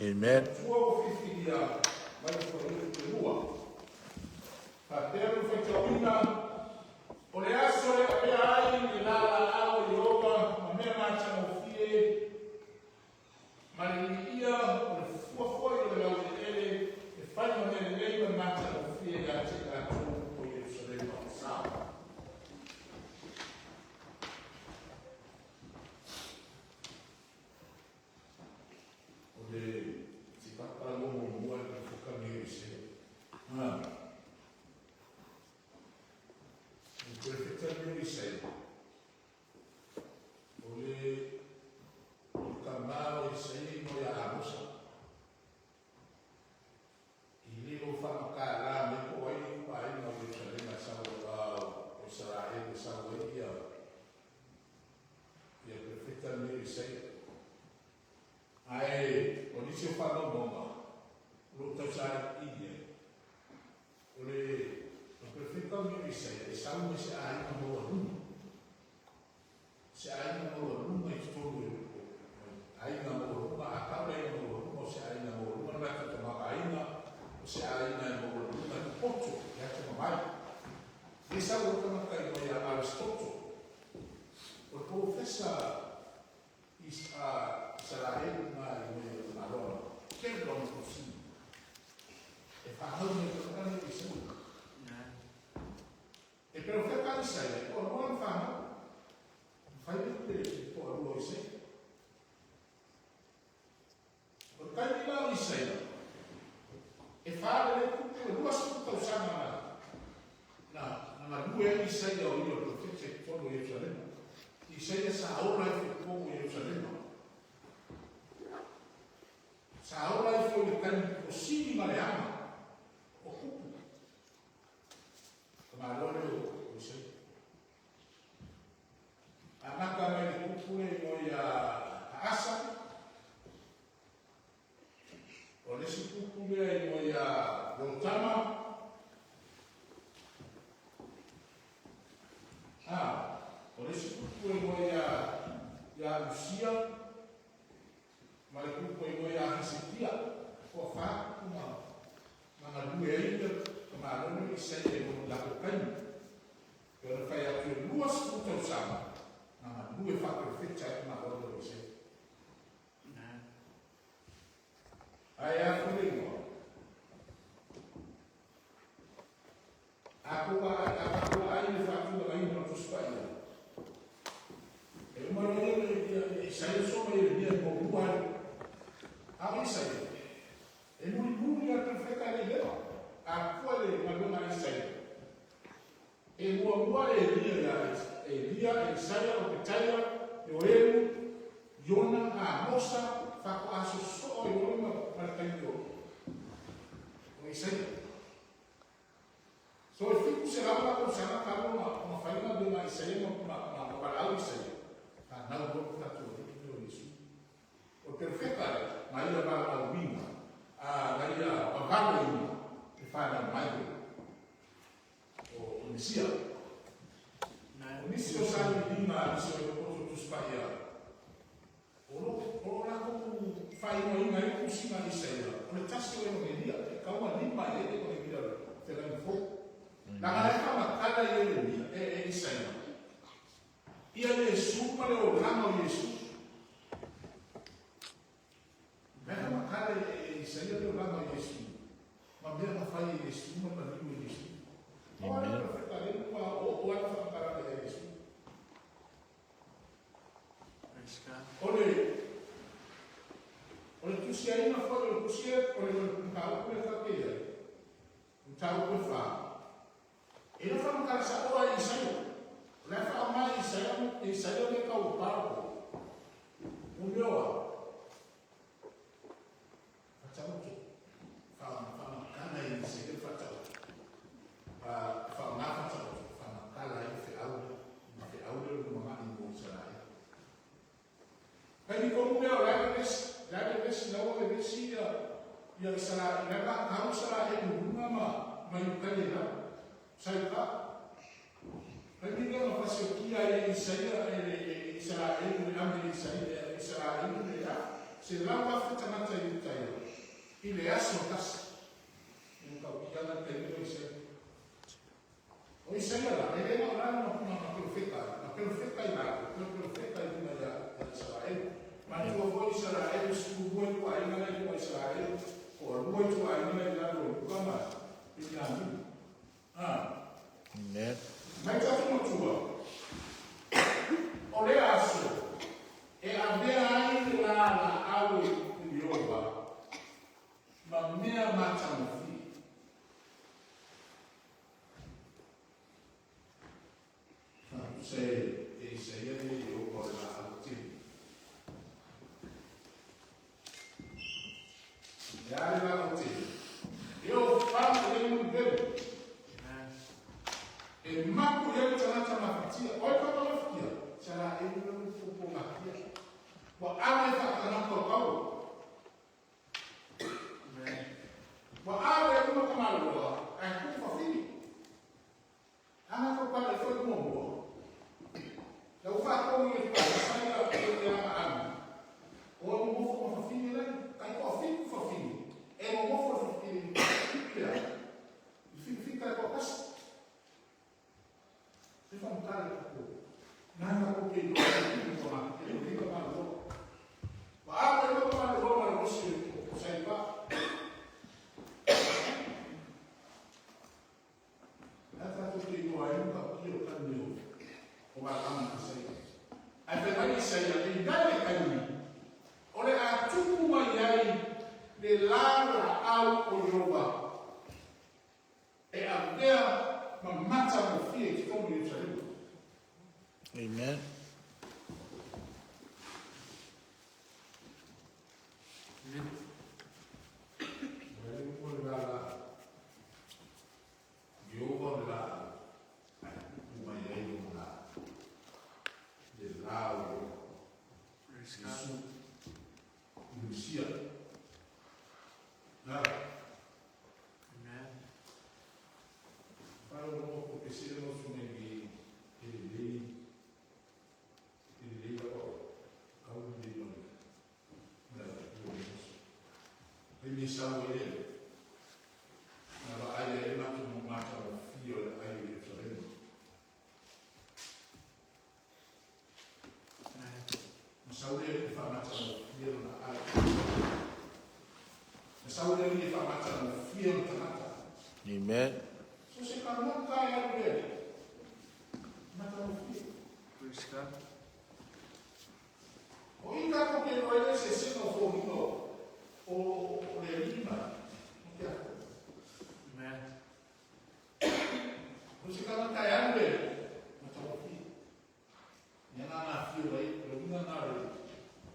Amen. Se lava fita mata i tayo. Ile aso tas. Nunca pijana tendo ise. O ise la, ele não lá na profeta ila, na profeta ila ya Israel. Mas o avô Israel estudo muito ainda na língua Israel, ou muito ainda na língua Gama, Islâmico. Amen. Mas já foi muito. Olha aso. E avea ainda na awe Yoba, ma mea mata mofi. Sei, esse aí é Yoba na alti. E aí na alti. Eu faço ele no dedo. E maco ele tana mafitia. Olha como mafitia. Será ele não for mafitia. Wa awe fakana kwa kau. Wa awe kuma kama lwa. Aku fafini. Ana kwa pale foi como boa. Da ufa kwa mwe kwa saya kwa ya ama. O mo fo fafini la, kai ko fafini. E mo fo fafini. Ya. Fica kwa kas. Fica um cara kwa. Nada com que não é tomar. Ele fica maluco. Apa yang kau Roma Muslim, saya pak. Apa tu itu ayam tak kira kan dia. Obat aman saya. Apa lagi saya tinggal kami. Oleh aku mayai de lara au Yoba. Ada memacam fie kita boleh cari. Amen. Amen. So se kamu kaya dia, macam itu. O inga ko ke no ele se no forno o le lima. Amen. O se kamu kaya dia, macam itu. Yang ana fio aí, eu não nada.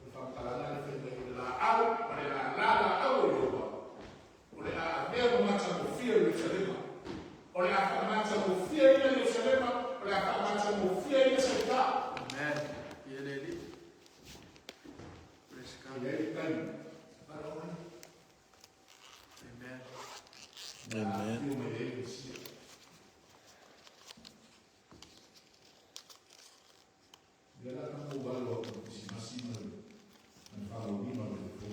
Eu falo para lá ele fez lá au, para lá au eu. Oleh dia macam fio de Jerusalem. Oleh macam fio de Jerusalem, oleh macam fio de Seita. Amen. Ele. Ele kan. Amen. Amen. Dia akan membawa masing-masing kalau lima itu.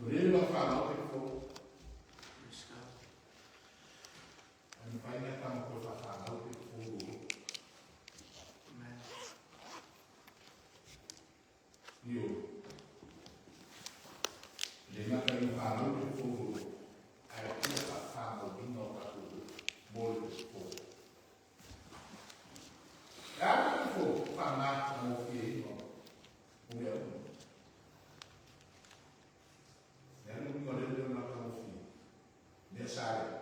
Boleh kalau itu. Banyak kamu berfakar itu. Yo. Lima kali falu itu. Ayat kita fakar bino aku boleh itu. Dan itu panah kamu itu. Boleh. Dan itu boleh dia kamu itu. Biasa.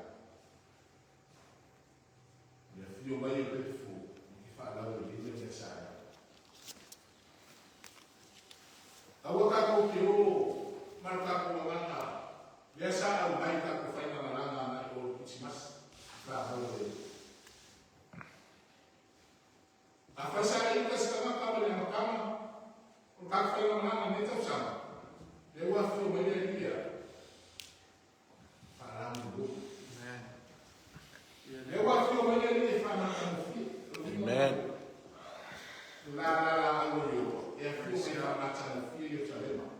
Io voglio per fu, che fa la vita necessaria. Awak aku marka ko mata. Biasa ang baik ako fay na malanga na ko Christmas. Trabaho ko. Apa sa ito sa mga kabali ng makama? Kung kakfay na malanga nito sama. Dewa fo may idea. Parang buo. Dewa fo may idea. Amen. La yo, e a fiu me fa macam fiu yo chalema.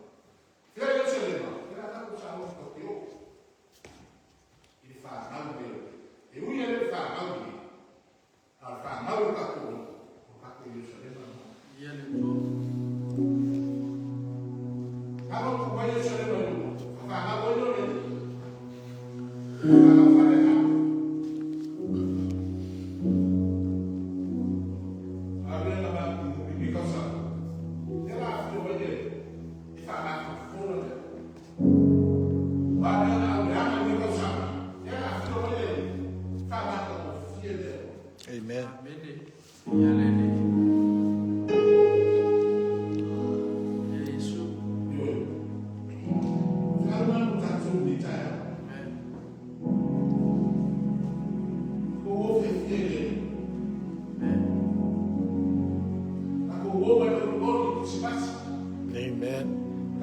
Amen.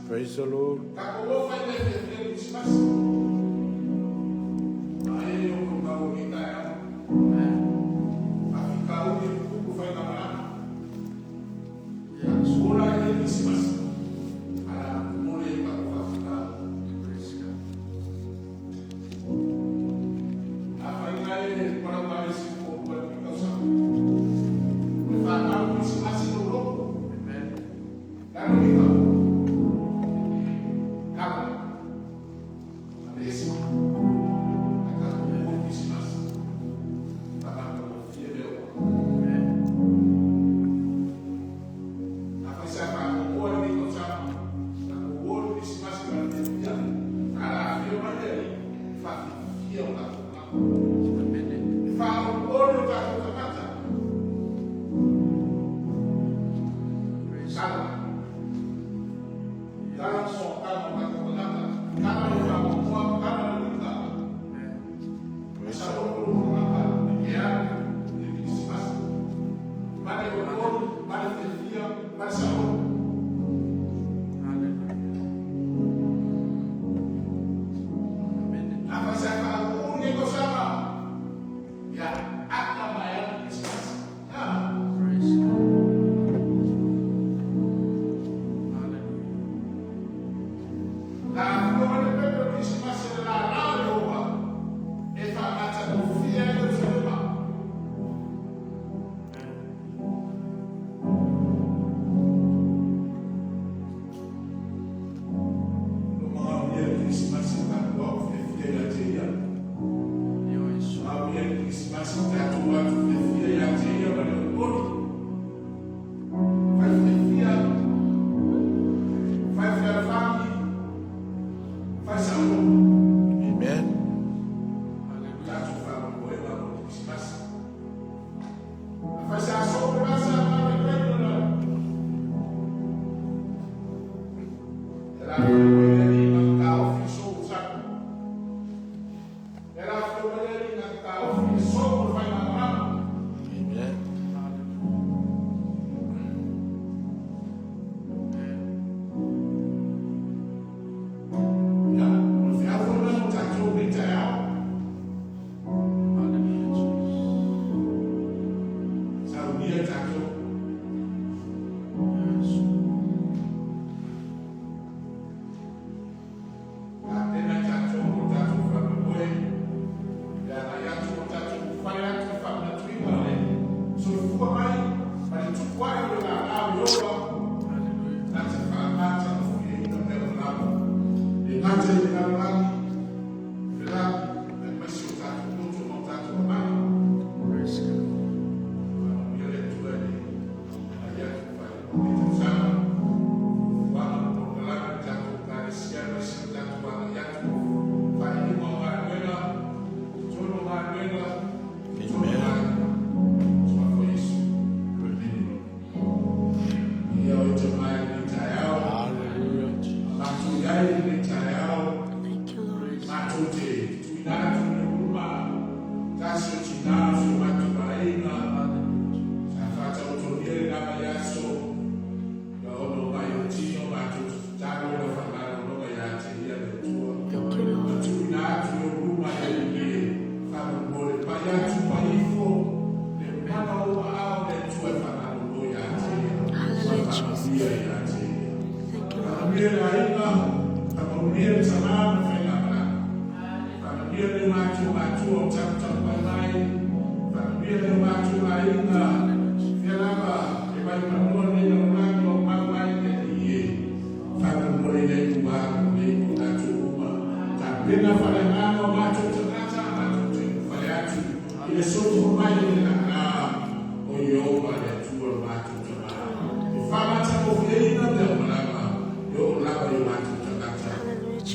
Praise the Lord.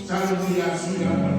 Hallelujah.